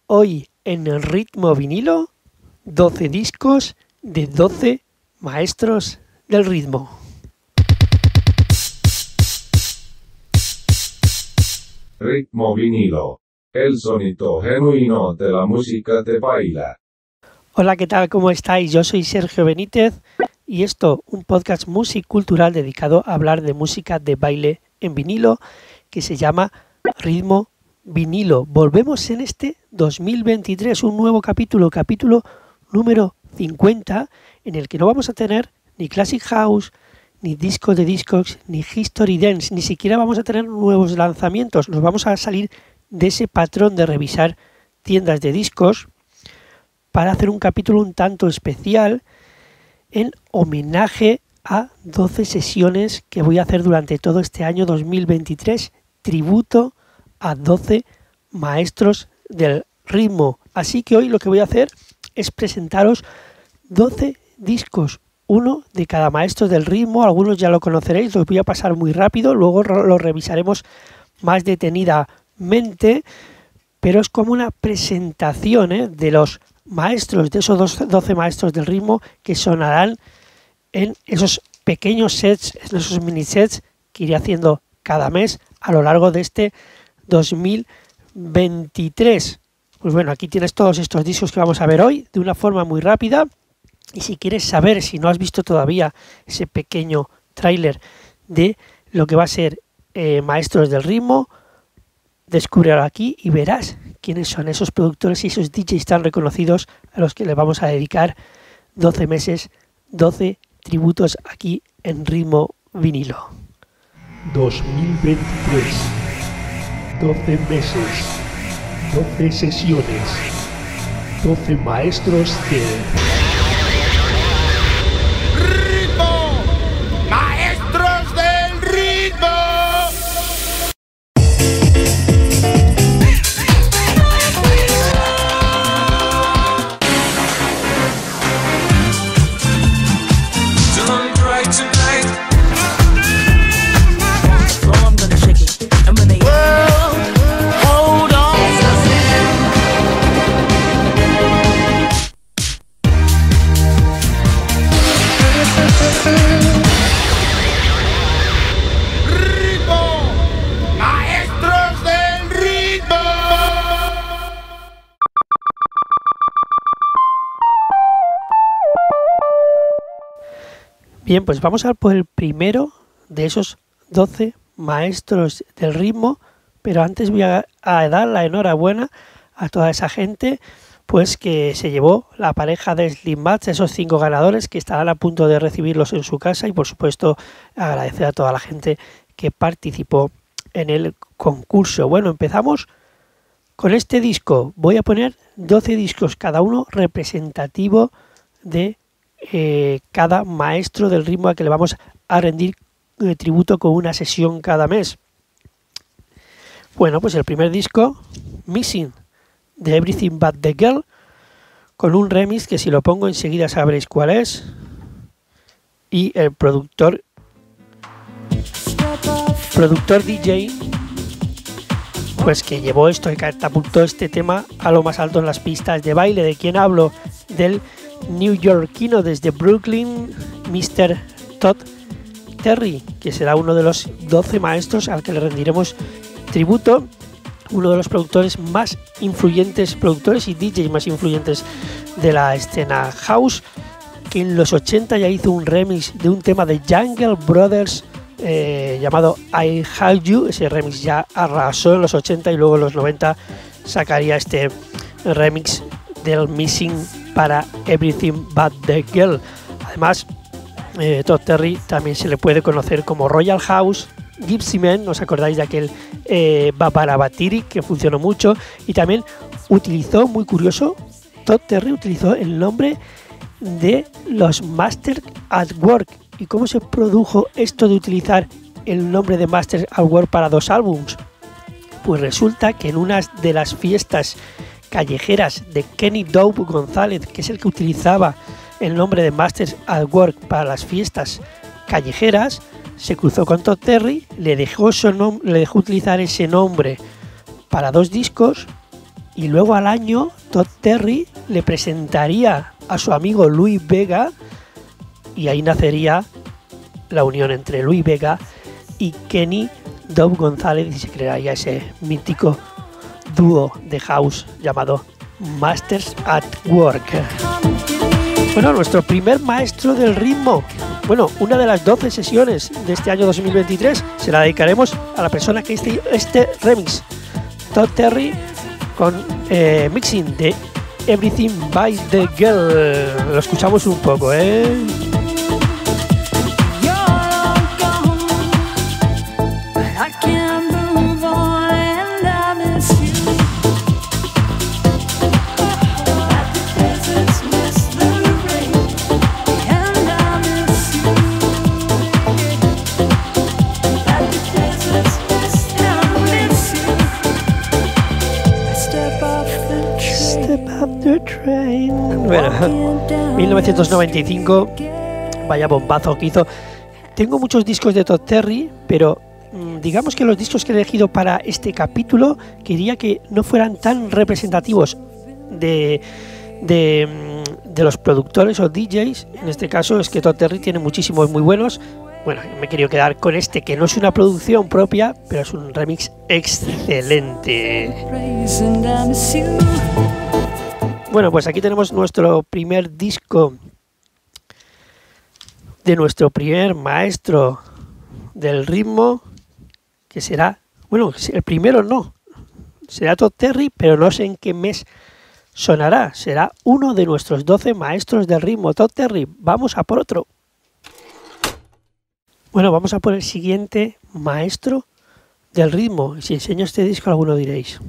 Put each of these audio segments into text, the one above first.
Hoy en el ritmo vinilo, 12 discos de 12 maestros del ritmo. Ritmo vinilo, el sonido genuino de la música de baile. Hola, ¿qué tal? ¿Cómo estáis? Yo soy Sergio Benítez y esto, un podcast musicultural dedicado a hablar de música de baile en vinilo que se llama Ritmo Vinilo. Volvemos en este 2023, un nuevo capítulo número 50, en el que no vamos a tener ni Classic House, ni disco de discos, ni History Dance, ni siquiera vamos a tener nuevos lanzamientos. Nos vamos a salir de ese patrón de revisar tiendas de discos para hacer un capítulo un tanto especial en homenaje a 12 sesiones que voy a hacer durante todo este año 2023, tributo a 12 maestros del ritmo. Así que hoy lo que voy a hacer es presentaros 12 discos, uno de cada maestro del ritmo. Algunos ya lo conoceréis, los voy a pasar muy rápido, luego lo revisaremos más detenidamente, pero es como una presentación de los maestros, de esos 12 maestros del ritmo que sonarán en esos pequeños sets, en esos mini sets que iré haciendo cada mes a lo largo de este 2023. Pues bueno, aquí tienes todos estos discos que vamos a ver hoy de una forma muy rápida, y si quieres saber, si no has visto todavía ese pequeño tráiler de lo que va a ser Maestros del Ritmo, descúbrelo aquí y verás quiénes son esos productores y esos DJs tan reconocidos a los que les vamos a dedicar 12 meses, 12 tributos aquí en Ritmo Vinilo. 2023, 12 meses, 12 sesiones, 12 maestros del ritmo, maestros del ritmo. Bien, pues vamos a por el primero de esos 12 maestros del ritmo, pero antes voy a dar la enhorabuena a toda esa gente pues que se llevó la pareja de Slim Match, esos 5 ganadores que estarán a punto de recibirlos en su casa, y por supuesto agradecer a toda la gente que participó en el concurso. Bueno, empezamos con este disco. Voy a poner 12 discos, cada uno representativo de cada maestro del ritmo a que le vamos a rendir tributo con una sesión cada mes. Bueno, pues el primer disco, Missing, de Everything But The Girl, con un remix que si lo pongo enseguida sabréis cuál es, y el productor DJ pues que llevó esto y catapultó este tema a lo más alto en las pistas de baile. ¿De quién hablo? Del neoyorquino desde Brooklyn, Mr. Todd Terry, que será uno de los 12 maestros al que le rendiremos tributo, uno de los productores más influyentes, productores y DJs más influyentes de la escena house, que en los 80 ya hizo un remix de un tema de Jungle Brothers llamado I Have You. Ese remix ya arrasó en los 80 y luego en los 90 sacaría este remix del Missing para Everything But The Girl. Además, Todd Terry también se le puede conocer como Royal House, Gypsy Man, ¿os acordáis de aquel Babarabatiri que funcionó mucho? Y también utilizó, muy curioso, Todd Terry utilizó el nombre de los Masters at Work. ¿Y cómo se produjo esto de utilizar el nombre de Masters at Work para 2 álbums? Pues resulta que en una de las fiestas callejeras de Kenny Dope González, que es el que utilizaba el nombre de Masters at Work para las fiestas callejeras, se cruzó con Todd Terry, le dejó utilizar ese nombre para 2 discos y luego al año Todd Terry le presentaría a su amigo Louie Vega y ahí nacería la unión entre Louie Vega y Kenny Dove González y se crearía ese mítico dúo de house llamado Masters at Work. Bueno, nuestro primer maestro del ritmo. Bueno, una de las 12 sesiones de este año 2023 se la dedicaremos a la persona que hizo este remix, Todd Terry, con mixing de Everything by the Girl. Lo escuchamos un poco, Bueno, 1995, vaya bombazo que hizo. Tengo muchos discos de Todd Terry, pero digamos que los discos que he elegido para este capítulo quería que no fueran tan representativos de los productores o DJs. En este caso es que Todd Terry tiene muchísimos muy buenos. Bueno, me he querido quedar con este, que no es una producción propia, pero es un remix excelente. Bueno, pues aquí tenemos nuestro primer disco de nuestro primer maestro del ritmo, que será, bueno, el primero no, será Todd Terry, pero no sé en qué mes sonará. Será uno de nuestros 12 maestros del ritmo. Todd Terry, vamos a por otro. Bueno, vamos a por el siguiente maestro del ritmo. Si enseño este disco, alguno diréis,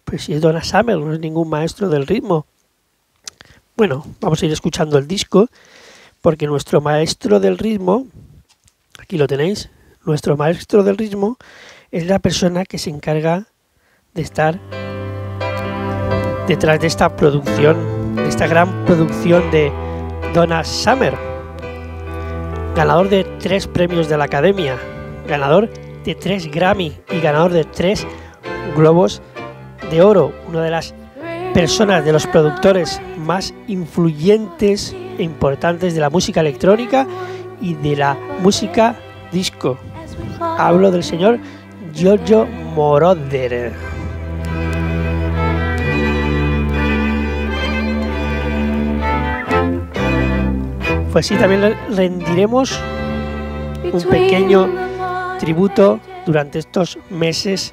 pues si es Donna Summer, no es ningún maestro del ritmo. Bueno, vamos a ir escuchando el disco, porque nuestro maestro del ritmo, aquí lo tenéis, nuestro maestro del ritmo es la persona que se encarga de estar detrás de esta producción, de esta gran producción de Donna Summer, ganador de 3 premios de la Academia, ganador de 3 Grammy y ganador de 3 Globos de Oro, una de las personas, de los productores más influyentes e importantes de la música electrónica y de la música disco. Hablo del señor Giorgio Moroder. Pues sí, también le rendiremos un pequeño tributo durante estos meses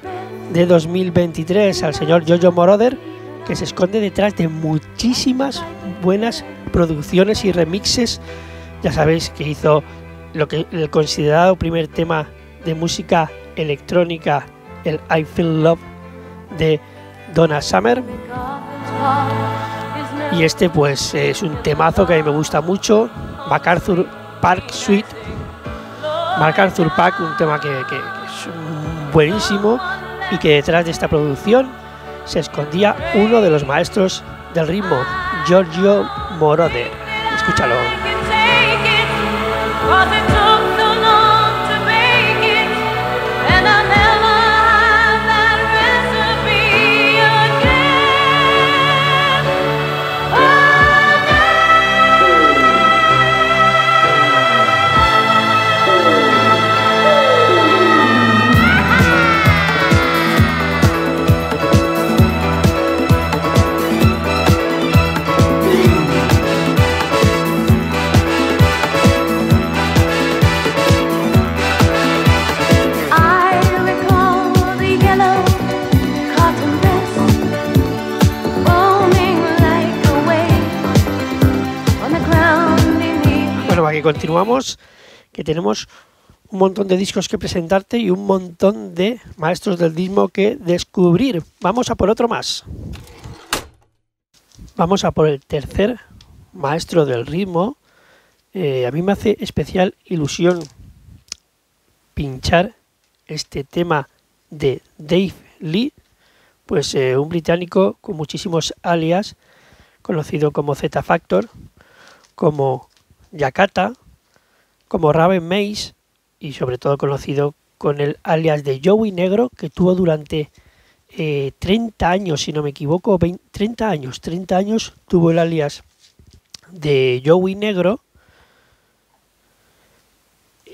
de 2023 al señor Giorgio Moroder, que se esconde detrás de muchísimas buenas producciones y remixes. Ya sabéis que hizo lo que el considerado primer tema de música electrónica, el I Feel Love de Donna Summer, y este pues es un temazo que a mí me gusta mucho, MacArthur Park Suite, MacArthur Park, un tema que es buenísimo, y que detrás de esta producción se escondía uno de los maestros del ritmo, Giorgio Moroder. Escúchalo. Bueno, aquí continuamos, que tenemos un montón de discos que presentarte y un montón de maestros del ritmo que descubrir. Vamos a por otro más. Vamos a por el tercer maestro del ritmo. A mí me hace especial ilusión pinchar este tema de Dave Lee, pues un británico con muchísimos alias, conocido como Z Factor, como Yakata, como Raven Mace y sobre todo conocido con el alias de Joey Negro, que tuvo durante 30 años, si no me equivoco, 30 años tuvo el alias de Joey Negro.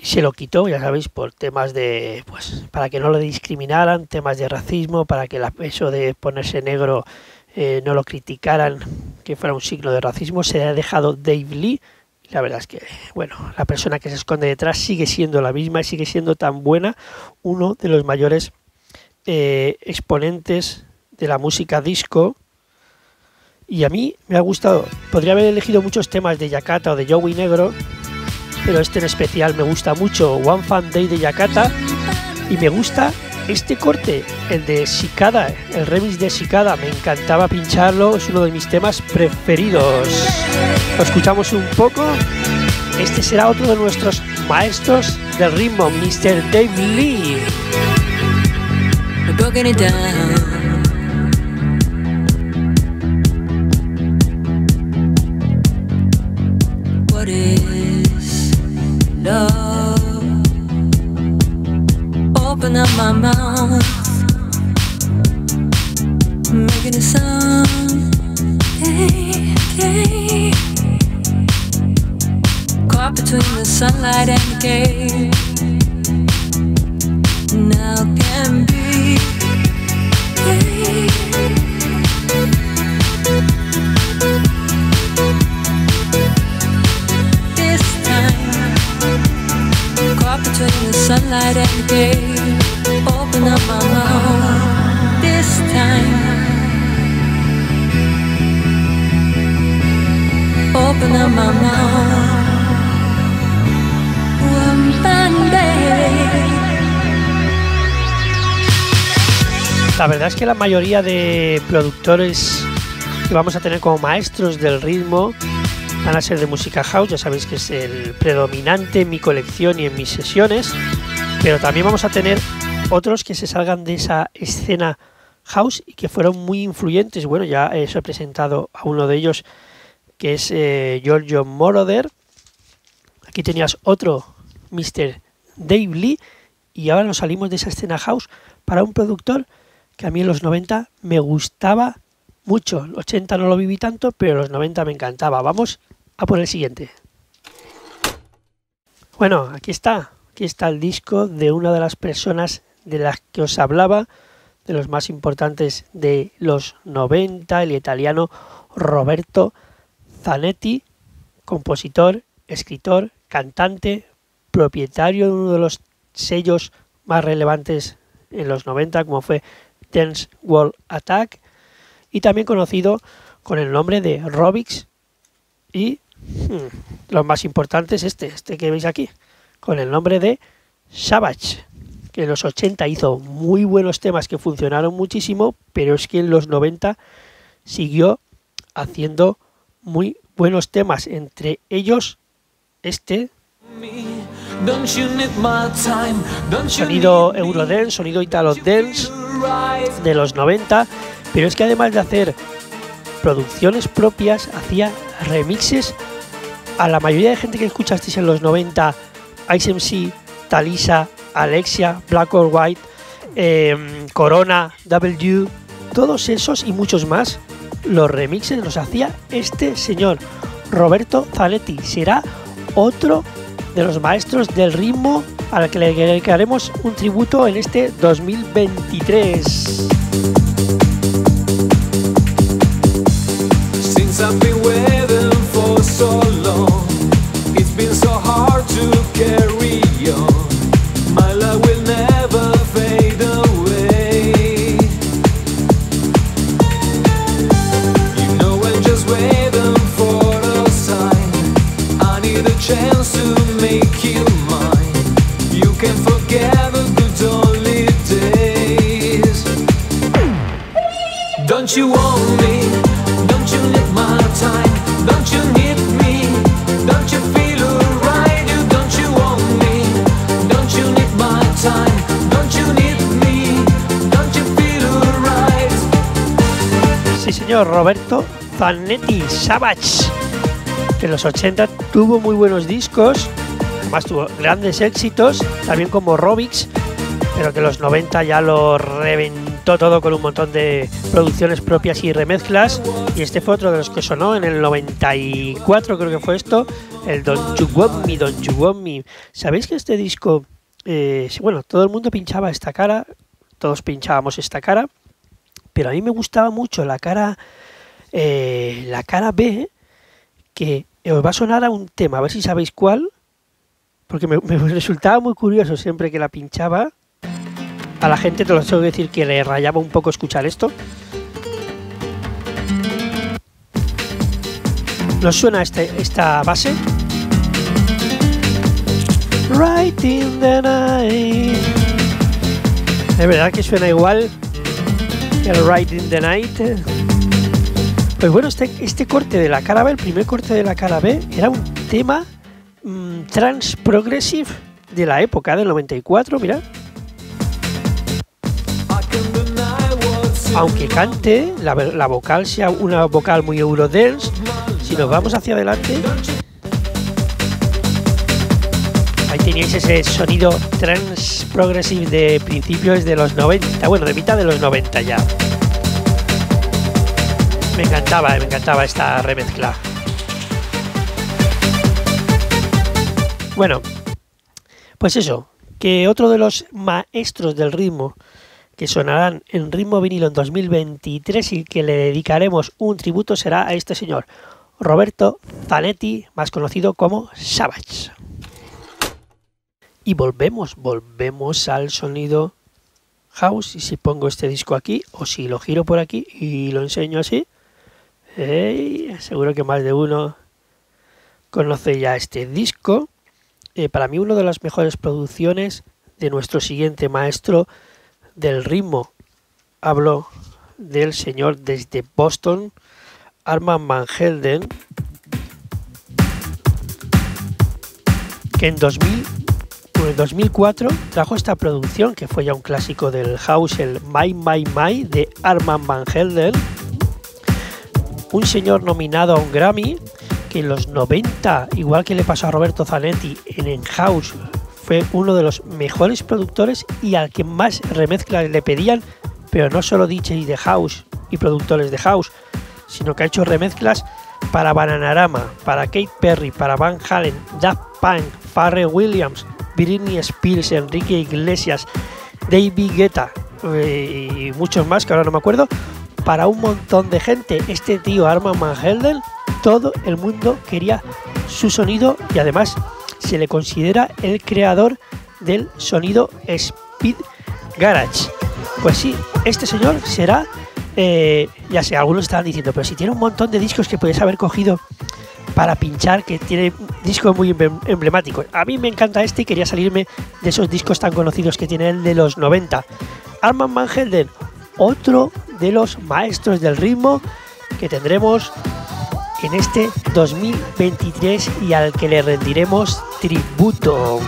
Se lo quitó, ya sabéis, por temas de, pues, para que no lo discriminaran, temas de racismo, para que eso de ponerse negro no lo criticaran, que fuera un signo de racismo. Se ha dejado Dave Lee. La verdad es que, bueno, la persona que se esconde detrás sigue siendo la misma y sigue siendo tan buena, uno de los mayores exponentes de la música disco. Y a mí me ha gustado. Podría haber elegido muchos temas de Yakata o de Joey Negro, pero este en especial me gusta mucho, One Fun Day de Yakata, y me gusta este corte, el de Cicada, el remix de Cicada. Me encantaba pincharlo, es uno de mis temas preferidos. Lo escuchamos un poco. Este será otro de nuestros maestros del ritmo, Mr. Dave Lee. What is love? Open up my mouth, making a sound. Hey, hey. Caught between the sunlight and the cave. Now can be. Hey. This time, caught between the sunlight and the cave. Open up my mouth. This time, open up my mouth. One fine day. La verdad es que la mayoría de productores que vamos a tener como maestros del ritmo van a ser de música house. Ya sabéis que es el predominante en mi colección y en mis sesiones, pero también vamos a tener otros que se salgan de esa escena house y que fueron muy influyentes. Bueno, ya os he presentado a uno de ellos, que es Giorgio Moroder. Aquí tenías otro, Mr. Dave Lee, y ahora nos salimos de esa escena house para un productor que a mí en los 90 me gustaba mucho. Los 80 no lo viví tanto, pero los 90 me encantaba. Vamos a por el siguiente. Bueno, aquí está el disco de una de las personas de las que os hablaba, de los más importantes de los 90, el italiano Roberto Zanetti, compositor, escritor, cantante, propietario de uno de los sellos más relevantes en los 90, como fue Dance World Attack, y también conocido con el nombre de Robix, y lo más importante es este que veis aquí, con el nombre de Savage, que en los 80 hizo muy buenos temas que funcionaron muchísimo, pero es que en los 90 siguió haciendo muy buenos temas, entre ellos este sonido Eurodance, sonido Italo Dance de los 90, pero es que además de hacer producciones propias, hacía remixes a la mayoría de gente que escuchasteis en los 90, Ice MC, Talisa, Alexia, Black or White, Corona, W, todos esos y muchos más, los remixes los hacía este señor, Roberto Zanetti. Será otro de los maestros del ritmo al que le dedicaremos un tributo en este 2023. Since I've been waiting for so long, it's been so hard to carry on. My love will never fade away. You know I'm just waiting for a sign. I need a chance to make you mine. You can forget the good old days. Don't you want me? Don't you need my time? Don't you need me? Don't you feel alright? You don't you want me? Don't you need my time? Don't you need me? Don't you feel alright? Sí señor, Roberto Zanetti, Savage, que en los 80 tuvo muy buenos discos, además tuvo grandes éxitos, también como Robix, pero que en los 90 ya lo reventó montó todo con un montón de producciones propias y remezclas, y este fue otro de los que sonó en el 94, creo que fue esto, el Don't You Want Me, Don't You Want Me. ¿Sabéis que este disco, bueno, todo el mundo pinchaba esta cara, todos pinchábamos esta cara, pero a mí me gustaba mucho la cara B, que os va a sonar a un tema, a ver si sabéis cuál, porque me resultaba muy curioso siempre que la pinchaba. A la gente, te lo tengo que decir, que le rayaba un poco escuchar esto. ¿Nos suena esta base? Right in the night. Es verdad que suena igual que el Right in the Night. Pues bueno, este corte de la cara B, el primer corte de la cara B, era un tema trans progressive de la época del 94, mirad. Aunque cante, la vocal sea una vocal muy eurodance, si nos vamos hacia adelante, ahí tenéis ese sonido trans progressive de principios de los 90, bueno, de mitad de los 90 ya. Me encantaba esta remezcla. Bueno, pues eso, que otro de los maestros del ritmo que sonarán en Ritmo Vinilo en 2023 y que le dedicaremos un tributo será a este señor, Roberto Zanetti, más conocido como Savage. Y volvemos al sonido house, y si pongo este disco aquí, o si lo giro por aquí y lo enseño así, seguro que más de uno conoce ya este disco. Para mí una de las mejores producciones de nuestro siguiente maestro del ritmo. Hablo del señor desde Boston, Armand Van Helden, que en 2004 trajo esta producción que fue ya un clásico del house, el My My My de Armand Van Helden, un señor nominado a un Grammy que en los 90, igual que le pasó a Roberto Zanetti en house, fue uno de los mejores productores y al que más remezclas le pedían, pero no solo DJs de house y productores de house, sino que ha hecho remezclas para Bananarama, para Katy Perry, para Van Halen, Daft Punk, Pharrell Williams, Britney Spears, Enrique Iglesias, David Guetta y muchos más que ahora no me acuerdo, para un montón de gente. Este tío Armand Van Helden, todo el mundo quería su sonido y además se le considera el creador del sonido Speed Garage. Pues sí, este señor será, ya sé, algunos estaban diciendo, pero si tiene un montón de discos que puedes haber cogido para pinchar, que tiene discos muy emblemáticos. A mí me encanta este y quería salirme de esos discos tan conocidos que tiene el de los 90. Armand Van Helden, otro de los maestros del ritmo que tendremos en este 2023 y al que le rendiremos tributo.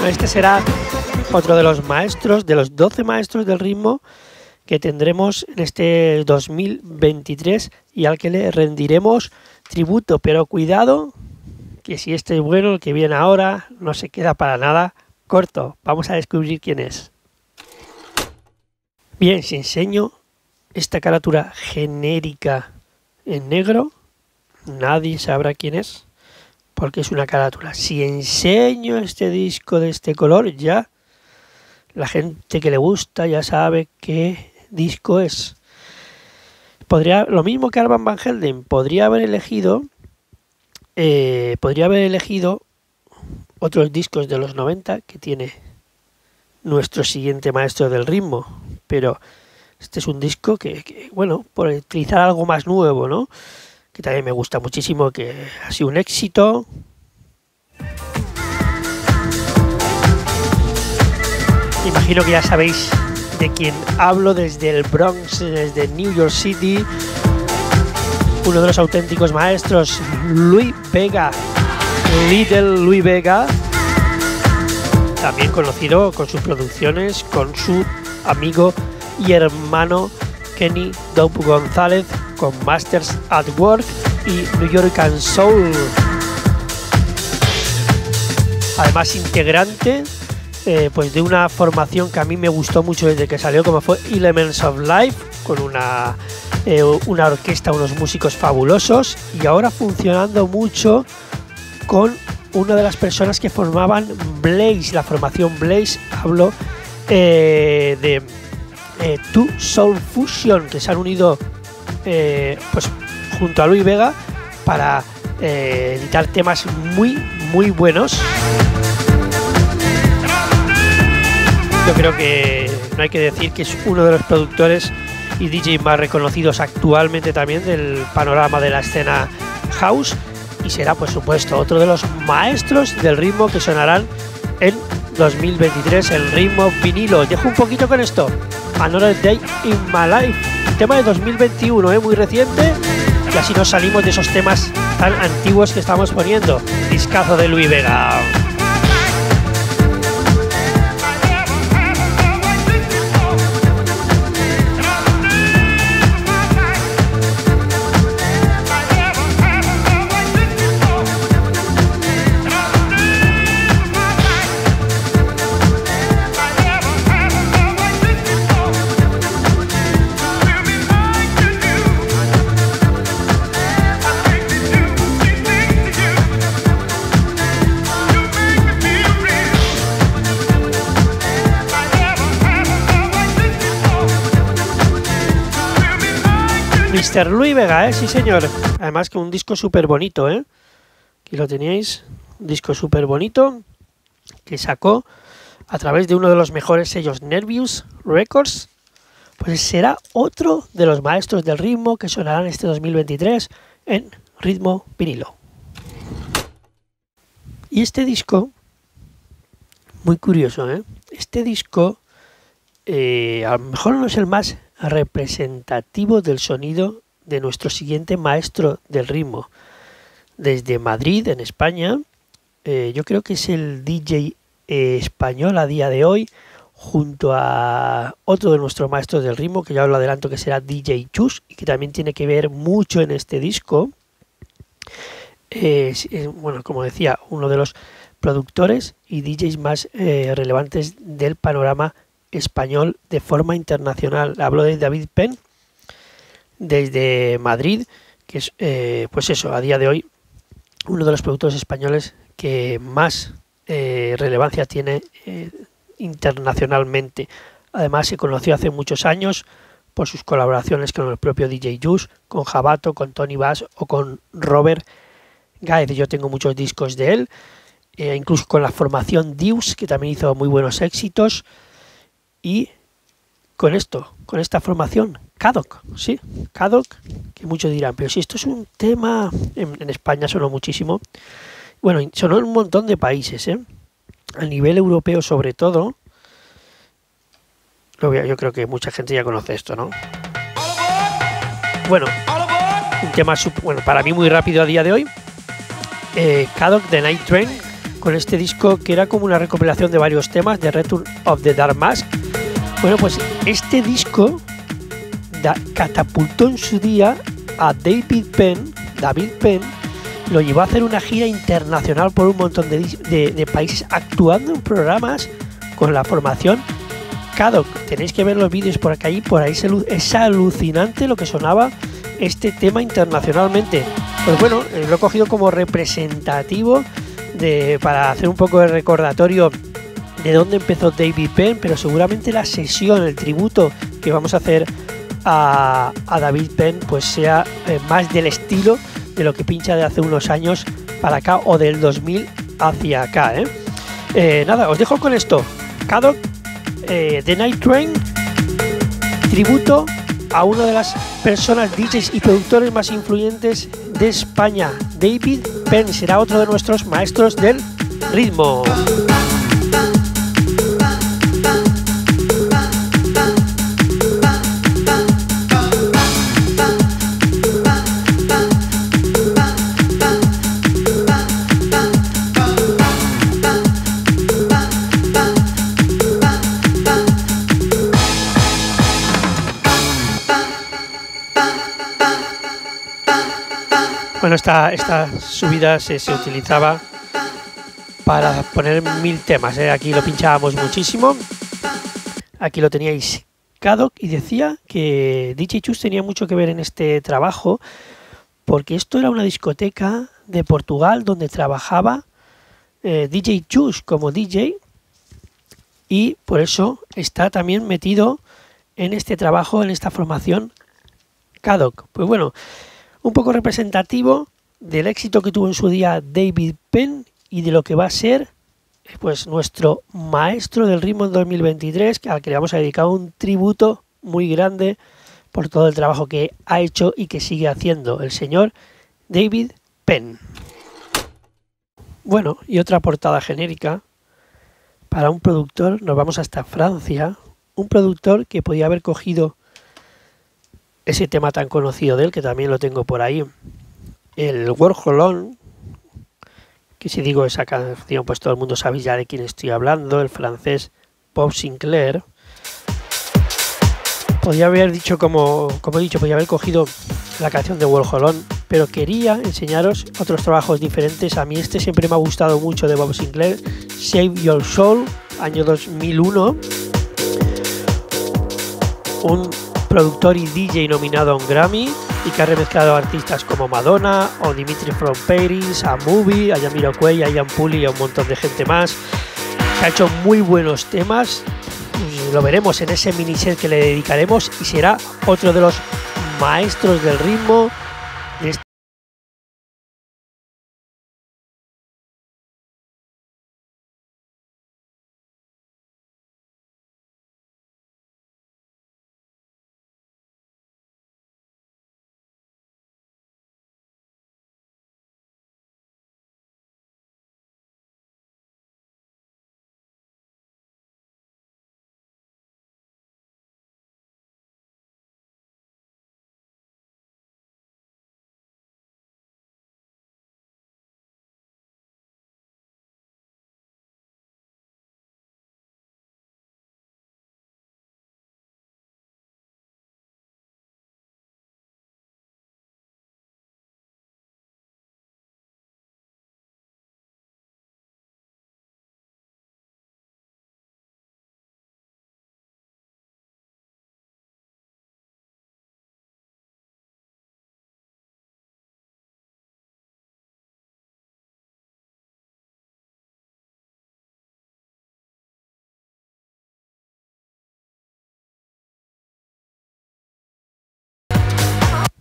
Este será otro de los maestros, de los 12 maestros del ritmo que tendremos en este 2023 y al que le rendiremos tributo. Pero cuidado, que si este es bueno, el que viene ahora no se queda para nada corto. Vamos a descubrir quién es. Bien, si enseño esta carátula genérica en negro, nadie sabrá quién es, porque es una carátula. Si enseño este disco de este color, ya la gente que le gusta ya sabe qué disco es. lo mismo que Armand Van Helden, podría haber elegido otros discos de los 90 que tiene nuestro siguiente maestro del ritmo, pero este es un disco que bueno, por utilizar algo más nuevo, ¿no? Que también me gusta muchísimo, que ha sido un éxito. Imagino que ya sabéis de quién hablo, desde el Bronx, desde New York City, uno de los auténticos maestros, Louie Vega, Little Louie Vega, también conocido con sus producciones con su amigo y hermano Kenny Dope González, con Masters at Work y New York and Soul. Además integrante pues de una formación que a mí me gustó mucho desde que salió, como fue Elements of Life, con una orquesta, unos músicos fabulosos, y ahora funcionando mucho con una de las personas que formaban Blaze, la formación Blaze. Hablo de Two Soul Fusion, que se han unido pues junto a Louie Vega para editar temas muy muy buenos. Yo creo que no hay que decir que es uno de los productores y DJ más reconocidos actualmente también del panorama de la escena house, y será por supuesto otro de los maestros del ritmo que sonarán en 2023 en Ritmo Vinilo. Dejo un poquito con esto, Another Day in My Life, tema de 2021, muy reciente, y así nos salimos de esos temas tan antiguos que estamos poniendo. Discazo de Louie Vega. Mr. Louie Vega, sí señor. Además que un disco súper bonito, Aquí lo teníais, un disco súper bonito que sacó a través de uno de los mejores sellos, Nervous Records. Pues será otro de los maestros del ritmo que sonarán este 2023 en Ritmo Vinilo. Y este disco, muy curioso, Este disco a lo mejor no es el más representativo del sonido de nuestro siguiente maestro del ritmo. Desde Madrid, en España, yo creo que es el DJ español a día de hoy, junto a otro de nuestros maestros del ritmo, que ya os lo adelanto que será DJ Chus, y que también tiene que ver mucho en este disco. Bueno, como decía, uno de los productores y DJs más relevantes del panorama español de forma internacional. Hablo de David Penn, desde Madrid, que es pues eso, a día de hoy uno de los productores españoles que más relevancia tiene internacionalmente. Además se conoció hace muchos años por sus colaboraciones con el propio DJ Juice, con Jabato, con Tony Bass o con Robert Gaez. Yo tengo muchos discos de él, incluso con la formación Deus, que también hizo muy buenos éxitos. Y con esta formación, Kadok, sí, Kadok, que muchos dirán, pero si esto es un tema, en España sonó muchísimo, bueno, sonó en un montón de países, a nivel europeo sobre todo. Yo creo que mucha gente ya conoce esto, ¿no? Bueno, un tema para mí muy rápido a día de hoy, Kadok The Night Train, con este disco que era como una recopilación de varios temas de Return of the Dark Mask. Bueno, pues este disco catapultó en su día a David Penn, lo llevó a hacer una gira internacional por un montón de países, actuando en programas con la formación Kadok. Tenéis que ver los vídeos por ahí es alucinante lo que sonaba este tema internacionalmente. Pues bueno, lo he cogido como representativo para hacer un poco de recordatorio de dónde empezó David Penn, pero seguramente la sesión, el tributo que vamos a hacer a David Penn pues sea más del estilo de lo que pincha de hace unos años para acá o del 2000 hacia acá. Nada, os dejo con esto. Kadok, The Night Train, tributo a una de las personas, DJs y productores más influyentes de España. David Penn será otro de nuestros maestros del ritmo. Bueno, esta subida se utilizaba para poner 1000 temas, Aquí lo pinchábamos muchísimo. Aquí lo teníais Kadok y decía que DJ Chus tenía mucho que ver en este trabajo porque esto era una discoteca de Portugal donde trabajaba DJ Chus como DJ y por eso está también metido en este trabajo, en esta formación Kadok. Pues bueno, un poco representativo del éxito que tuvo en su día David Penn y de lo que va a ser pues nuestro maestro del ritmo en 2023, al que le vamos a dedicar un tributo muy grande por todo el trabajo que ha hecho y que sigue haciendo el señor David Penn. Bueno, y otra portada genérica para un productor, nos vamos hasta Francia, un productor que podía haber cogido ese tema tan conocido de él, que también lo tengo por ahí, el Warhol On, que si digo esa canción pues todo el mundo sabe ya de quién estoy hablando, el francés Bob Sinclair. Podía haber dicho, como he dicho, podía haber cogido la canción de Warhol On, pero quería enseñaros otros trabajos diferentes. A mí este siempre me ha gustado mucho de Bob Sinclair, Save Your Soul, año 2001, un productor y DJ nominado a un Grammy y que ha remezclado a artistas como Madonna o Dimitri from Paris, a Movie, a Jamiroquai, a Ian Puli y a un montón de gente más. Ha hecho muy buenos temas, lo veremos en ese miniset que le dedicaremos y será otro de los maestros del ritmo de este.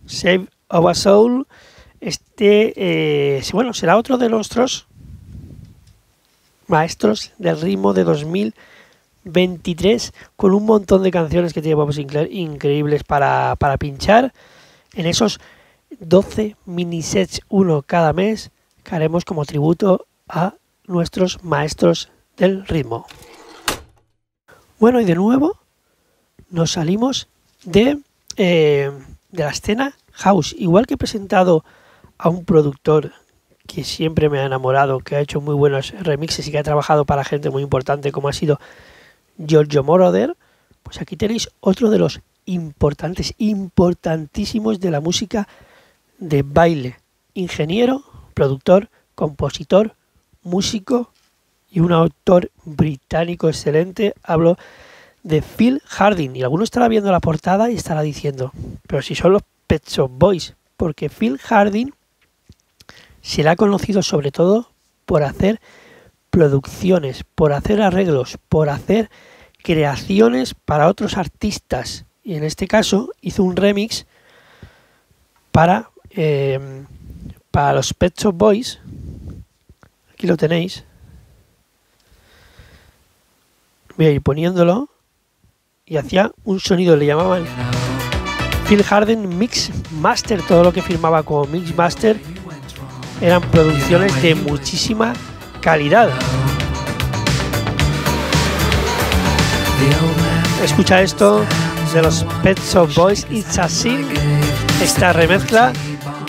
Save Our Soul, bueno, será otro de nuestros maestros del ritmo de 2023, con un montón de canciones que tiene Bob Sinclair increíbles para pinchar en esos 12 minisets, uno cada mes, que haremos como tributo a nuestros maestros del ritmo. Bueno, y de nuevo nos salimos de la escena house. Igual que he presentado a un productor que siempre me ha enamorado, que ha hecho muy buenos remixes y que ha trabajado para gente muy importante como ha sido Giorgio Moroder, pues aquí tenéis otro de los importantísimos de la música de baile. Ingeniero, productor, compositor, músico y un autor británico excelente. Hablo de Phil Harding, y alguno estará viendo la portada y estará diciendo, pero si son los Pet Shop Boys, porque Phil Harding se le ha conocido sobre todo por hacer producciones, por hacer arreglos, por hacer creaciones para otros artistas y en este caso hizo un remix para los Pet Shop Boys. Aquí lo tenéis. Voy a ir poniéndolo. Y hacía un sonido, le llamaban Phil Harden Mix Master. Todo lo que firmaba como Mix Master eran producciones de muchísima calidad. Escucha esto de los Pet Shop Boys, It's a Sin, esta remezcla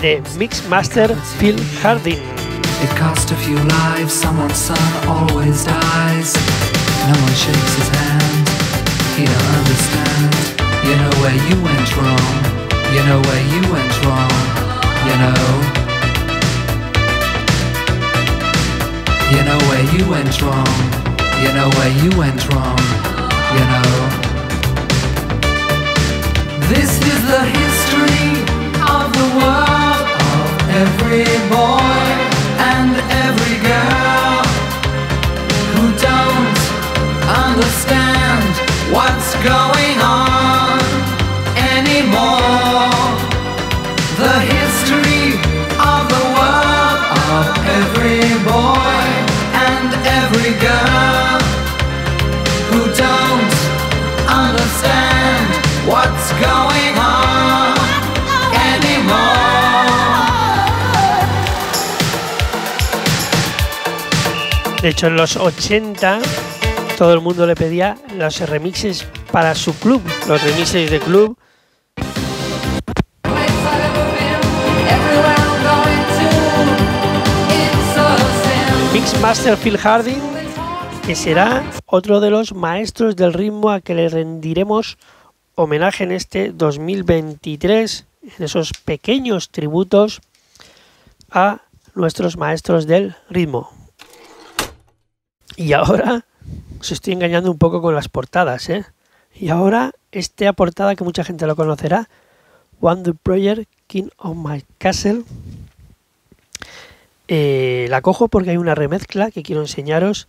de Mix Master Phil Harden. It cost a few lives, someone's son always dies. No one shakes his hand, he don't understand. You know where you went wrong, you know where you went wrong, you know. You know where you went wrong, you know where you went wrong, you know. This is the history of the world, of every boy and every girl who don't understand what's going on anymore. The history of the world, of every boy and every girl who don't understand what's going on anymore. De hecho, en los 80 todo el mundo le pedía los remixes para su club, los remixes de club. Mix Master Phil Harden, que será otro de los maestros del ritmo a que le rendiremos homenaje en este 2023, en esos pequeños tributos a nuestros maestros del ritmo. Y ahora os estoy engañando un poco con las portadas, ¿eh? Y ahora esta portada que mucha gente lo conocerá, Wonder Project, King of My Castle. La cojo porque hay una remezcla que quiero enseñaros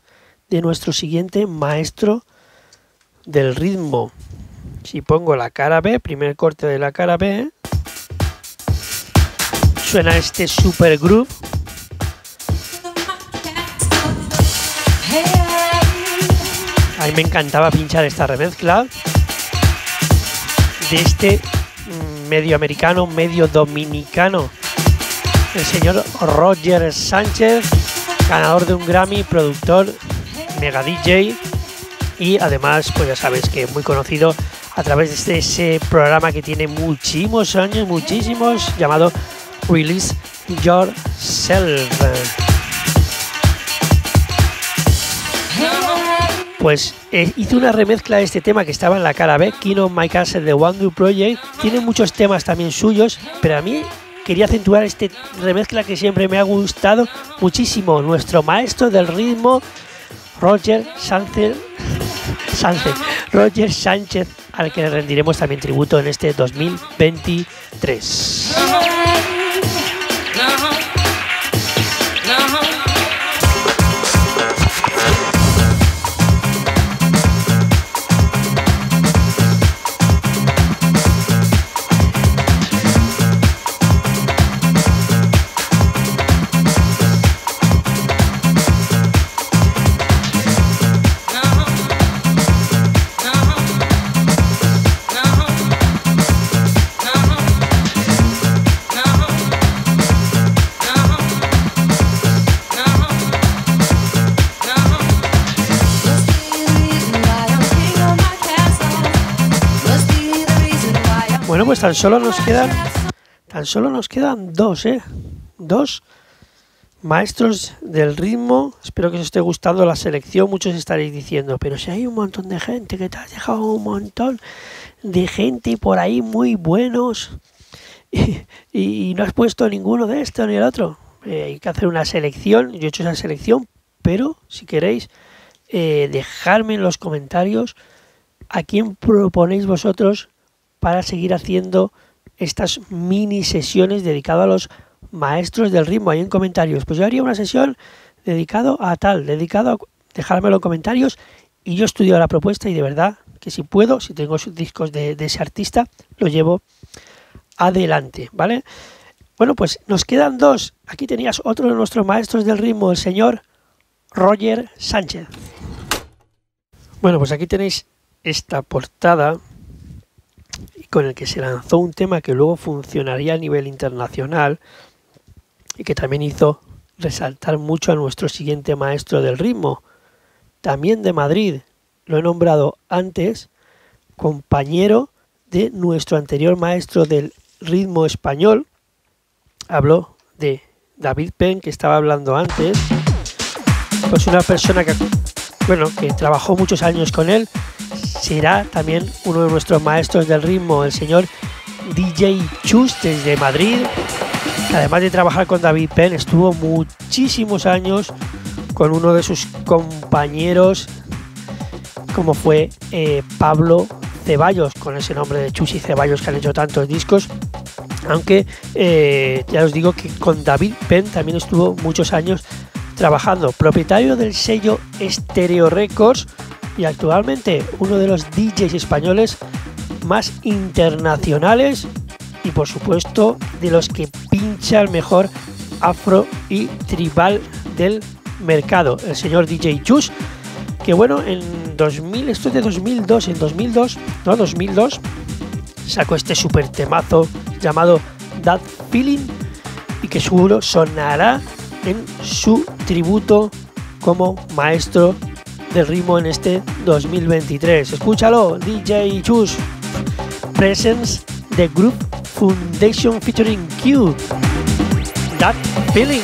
de nuestro siguiente maestro del ritmo. Si pongo la cara B, primer corte de la cara B, suena este super groove. A mí me encantaba pinchar esta remezcla de este medio americano, medio dominicano, el señor Roger Sánchez, ganador de un Grammy, productor, mega DJ y además, pues ya sabes que es muy conocido a través de ese programa que tiene muchísimos años, muchísimos, llamado Release Yourself. Pues hice una remezcla de este tema que estaba en la cara B, King of My Castle de Wonder Project. Tiene muchos temas también suyos, pero a mí quería acentuar este remezcla que siempre me ha gustado muchísimo. Nuestro maestro del ritmo, Roger Sánchez, al que le rendiremos también tributo en este 2023. Bueno, pues tan solo nos quedan dos maestros del ritmo. Espero que os esté gustando la selección. Muchos estaréis diciendo, pero si hay un montón de gente, que te has dejado un montón de gente por ahí muy buenos y no has puesto ninguno de esto ni el otro. Hay que hacer una selección. Yo he hecho esa selección, pero si queréis dejarme en los comentarios a quién proponéis vosotros para seguir haciendo estas mini sesiones dedicadas a los maestros del ritmo. Ahí en comentarios, pues yo haría una sesión dedicado a dejármelo en comentarios y yo estudio la propuesta y de verdad que si puedo, si tengo sus discos de ese artista, lo llevo adelante, ¿vale? Bueno, pues nos quedan dos. Aquí tenías otro de nuestros maestros del ritmo, el señor Roger Sánchez. Bueno, pues aquí tenéis esta portada con el que se lanzó un tema que luego funcionaría a nivel internacional y que también hizo resaltar mucho a nuestro siguiente maestro del ritmo, también de Madrid, lo he nombrado antes, compañero de nuestro anterior maestro del ritmo español. Hablo de David Penn, que estaba hablando antes, pues una persona que, bueno, que trabajó muchos años con él. Será también uno de nuestros maestros del ritmo, el señor DJ Chus desde Madrid, que además de trabajar con David Penn, estuvo muchísimos años con uno de sus compañeros, como fue Pablo Ceballos, con ese nombre de Chus y Ceballos, que han hecho tantos discos. Aunque ya os digo que con David Penn también estuvo muchos años trabajando, propietario del sello Stereo Records y actualmente uno de los DJs españoles más internacionales y por supuesto de los que pincha el mejor afro y tribal del mercado, el señor DJ Chus, que bueno, en 2000, esto es de 2002, en 2002 sacó este super temazo llamado That Feeling y que seguro sonará en su tributo como maestro del ritmo en este 2023. Escúchalo, DJ Chus, Presence, The Group Foundation featuring Q, That Feeling.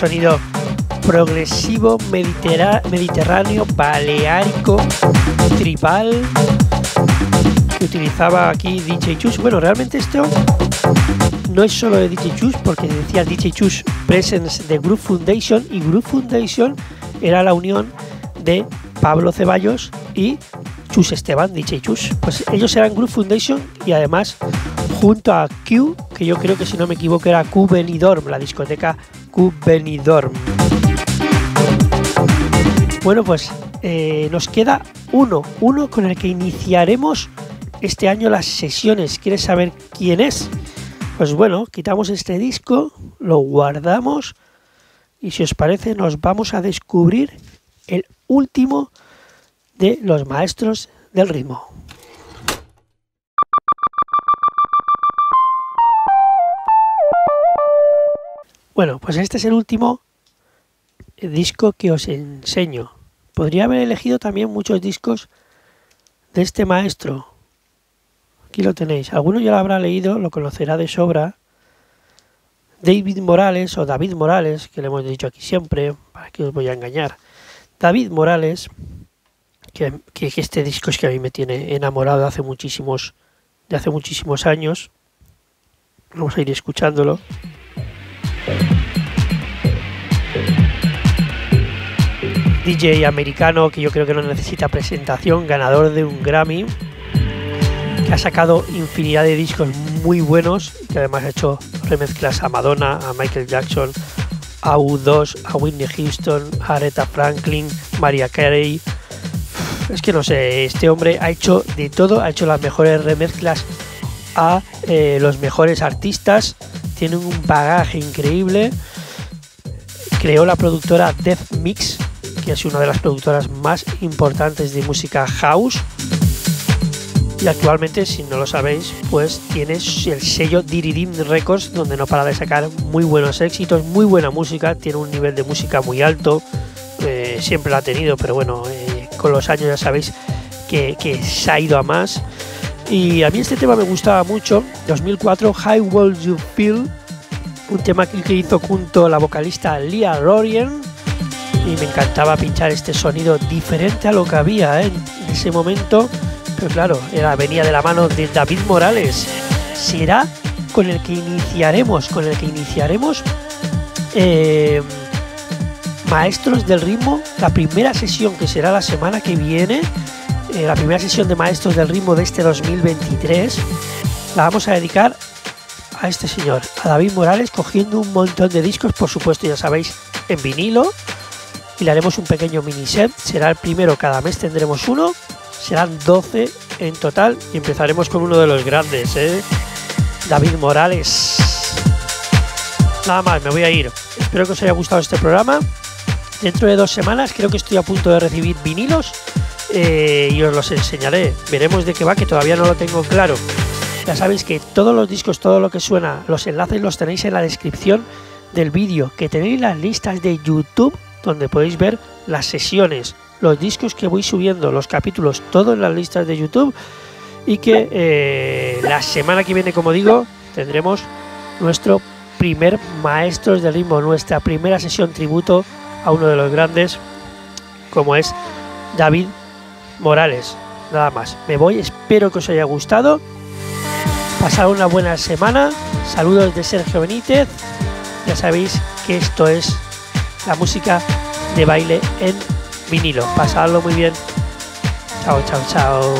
Sonido progresivo, mediterráneo, baleárico, tribal, que utilizaba aquí DJ Chus. Bueno, realmente esto no es solo de DJ Chus, porque decía DJ Chus Presence de Groove Foundation, y Groove Foundation era la unión de Pablo Ceballos y Chus Esteban, DJ Chus. Pues ellos eran Groove Foundation y además junto a Q, que yo creo que si no me equivoco era Q Benidorm, la discoteca Q Benidorm. Bueno, pues nos queda uno con el que iniciaremos este año las sesiones. ¿Quieres saber quién es? Pues bueno, quitamos este disco, lo guardamos y si os parece nos vamos a descubrir el último de los maestros del ritmo. Bueno, pues este es el último disco que os enseño. Podría haber elegido también muchos discos de este maestro. Aquí lo tenéis. Alguno ya lo habrá leído, lo conocerá de sobra. David Morales, o David Morales, que le hemos dicho aquí siempre, para que os voy a engañar. David Morales, que este disco es que a mí me tiene enamorado de hace muchísimos años. Vamos a ir escuchándolo. DJ americano que yo creo que no necesita presentación, ganador de un Grammy, que ha sacado infinidad de discos muy buenos, que además ha hecho remezclas a Madonna, a Michael Jackson, a U2, a Whitney Houston, a Aretha Franklin, Mariah Carey. Es que no sé, este hombre ha hecho de todo, ha hecho las mejores remezclas a los mejores artistas, tiene un bagaje increíble. Creó la productora Death Mix, que es una de las productoras más importantes de música house, y actualmente, si no lo sabéis, pues tiene el sello Diridim Records, donde no para de sacar muy buenos éxitos, muy buena música, tiene un nivel de música muy alto, siempre lo ha tenido, pero bueno, con los años ya sabéis que se ha ido a más. Y a mí este tema me gustaba mucho, 2004, How Will You Feel, un tema que hizo junto a la vocalista Leah Rorian, y me encantaba pinchar este sonido diferente a lo que había en ese momento, pero claro, venía de la mano de David Morales. Será con el que iniciaremos Maestros del Ritmo, la primera sesión, que será la semana que viene, la primera sesión de Maestros del Ritmo de este 2023, la vamos a dedicar a este señor, a David Morales, cogiendo un montón de discos, por supuesto, ya sabéis, en vinilo, y le haremos un pequeño mini set. Será el primero, cada mes tendremos uno, serán 12 en total, y empezaremos con uno de los grandes, David Morales. Nada más, me voy a ir. Espero que os haya gustado este programa. Dentro de 2 semanas creo que estoy a punto de recibir vinilos, y os los enseñaré. Veremos de qué va, que todavía no lo tengo claro. Ya sabéis que todos los discos, todo lo que suena, los enlaces los tenéis en la descripción del vídeo, que tenéis las listas de YouTube donde podéis ver las sesiones, los discos que voy subiendo, los capítulos, todo en las listas de YouTube, y que la semana que viene, como digo, tendremos nuestro primer Maestros del Ritmo, nuestra primera sesión tributo a uno de los grandes, como es David Morales. Nada más, me voy, espero que os haya gustado. Pasad una buena semana. Saludos de Sergio Benítez. Ya sabéis que esto es la música de baile en vinilo. Pasadlo muy bien. Chao, chao, chao.